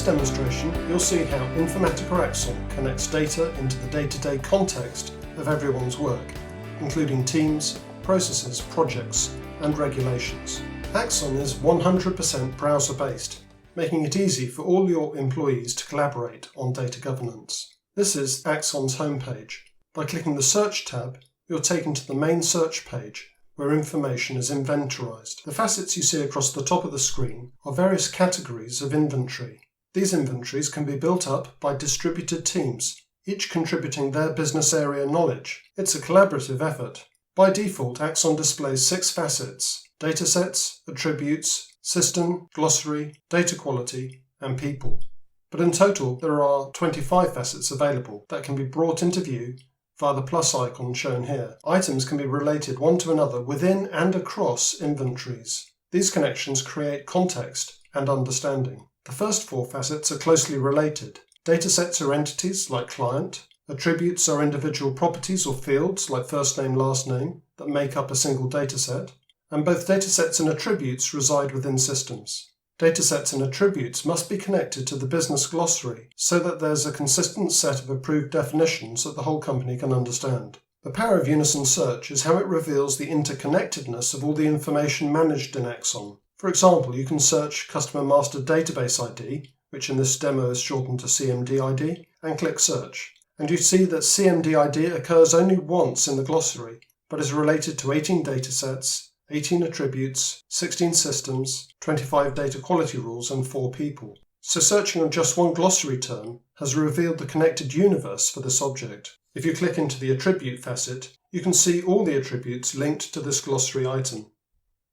demonstration, you'll see how Informatica Axon connects data into the day-to-day context of everyone's work, including teams, processes, projects, and regulations. Axon is 100% browser-based, making it easy for all your employees to collaborate on data governance. This is Axon's homepage. By clicking the Search tab, you're taken to the main search page, where information is inventorized. The facets you see across the top of the screen are various categories of inventory. These inventories can be built up by distributed teams, each contributing their business area knowledge. It's a collaborative effort. By default, Axon displays 6 facets: datasets, attributes, system, glossary, data quality, and people. But in total, there are 25 facets available that can be brought into view via the plus icon shown here. Items can be related one to another within and across inventories. These connections create context and understanding. The first 4 facets are closely related. Datasets are entities like client. Attributes are individual properties or fields like first name, last name that make up a single dataset. And both datasets and attributes reside within systems. Datasets and attributes must be connected to the business glossary so that there's a consistent set of approved definitions that the whole company can understand. The power of Unison Search is how it reveals the interconnectedness of all the information managed in Axon. For example, you can search Customer Master Database ID, which in this demo is shortened to CMD ID, and click Search. And you see that CMD ID occurs only once in the glossary, but is related to 18 datasets, 18 attributes, 16 systems, 25 data quality rules, and 4 people. So searching on just one glossary term has revealed the connected universe for this object. If you click into the attribute facet, you can see all the attributes linked to this glossary item.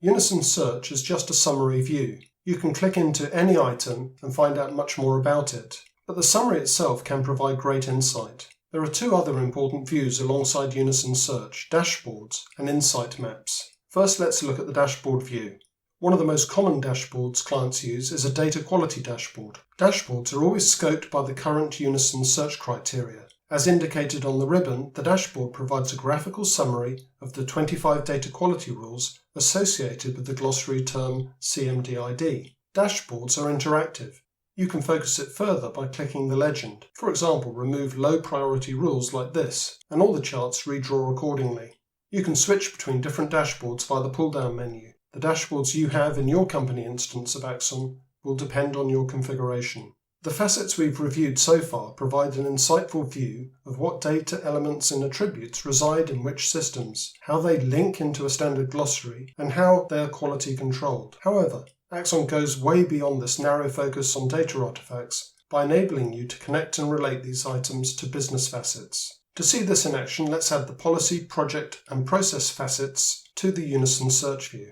Unison Search is just a summary view. You can click into any item and find out much more about it, but the summary itself can provide great insight. There are 2 other important views alongside Unison Search: dashboards and insight maps. First, let's look at the dashboard view. One of the most common dashboards clients use is a data quality dashboard. Dashboards are always scoped by the current Unison Search criteria. As indicated on the ribbon, the dashboard provides a graphical summary of the 25 data quality rules associated with the glossary term CMD ID. Dashboards are interactive. You can focus it further by clicking the legend. For example, remove low priority rules like this, and all the charts redraw accordingly. You can switch between different dashboards via the pull-down menu. The dashboards you have in your company instance of Axon will depend on your configuration. The facets we've reviewed so far provide an insightful view of what data elements and attributes reside in which systems, how they link into a standard glossary, and how they are quality controlled. However, Axon goes way beyond this narrow focus on data artifacts by enabling you to connect and relate these items to business facets. To see this in action, let's add the policy, project, and process facets to the Unison Search view.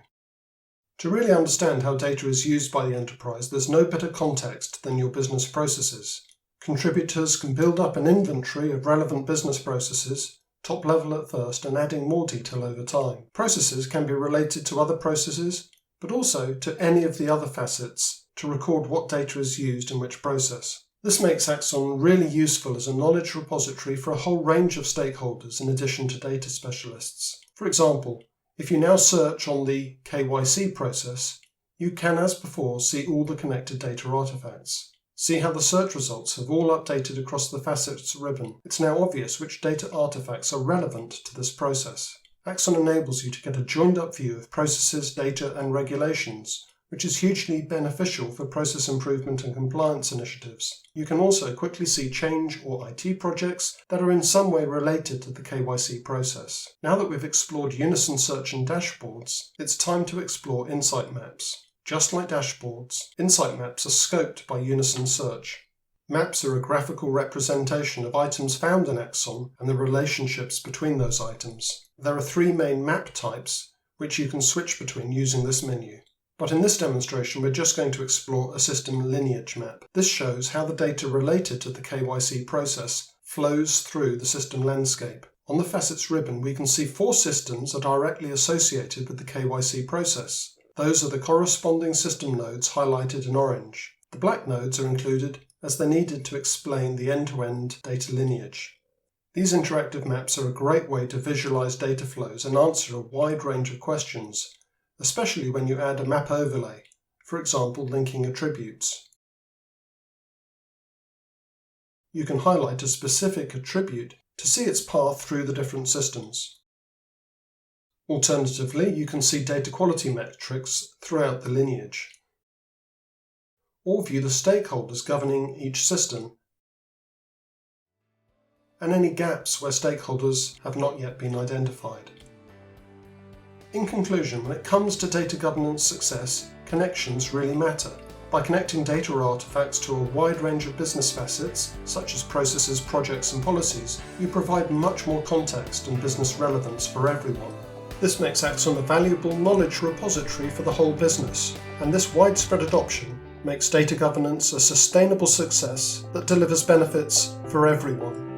To really understand how data is used by the enterprise, there's no better context than your business processes. Contributors can build up an inventory of relevant business processes, top level at first and adding more detail over time. Processes can be related to other processes, but also to any of the other facets to record what data is used in which process. This makes Axon really useful as a knowledge repository for a whole range of stakeholders in addition to data specialists. For example, if you now search on the KYC process, you can, as before, see all the connected data artifacts. See how the search results have all updated across the facets ribbon. It's now obvious which data artifacts are relevant to this process. Axon enables you to get a joined-up view of processes, data, and regulations, which is hugely beneficial for process improvement and compliance initiatives. You can also quickly see change or IT projects that are in some way related to the KYC process. Now that we've explored Unison Search and dashboards, it's time to explore insight maps. Just like dashboards, insight maps are scoped by Unison Search. Maps are a graphical representation of items found in Axon and the relationships between those items. There are 3 main map types, which you can switch between using this menu. But in this demonstration, we're just going to explore a system lineage map. This shows how the data related to the KYC process flows through the system landscape. On the facets ribbon, we can see 4 systems are directly associated with the KYC process. Those are the corresponding system nodes highlighted in orange. The black nodes are included as they're needed to explain the end-to-end data lineage. These interactive maps are a great way to visualize data flows and answer a wide range of questions, especially when you add a map overlay, for example linking attributes. you can highlight a specific attribute to see its path through the different systems. Alternatively, you can see data quality metrics throughout the lineage, or view the stakeholders governing each system and any gaps where stakeholders have not yet been identified. In conclusion, when it comes to data governance success, connections really matter. By connecting data artifacts to a wide range of business facets, such as processes, projects and policies, you provide much more context and business relevance for everyone. This makes Axon a valuable knowledge repository for the whole business, and this widespread adoption makes data governance a sustainable success that delivers benefits for everyone.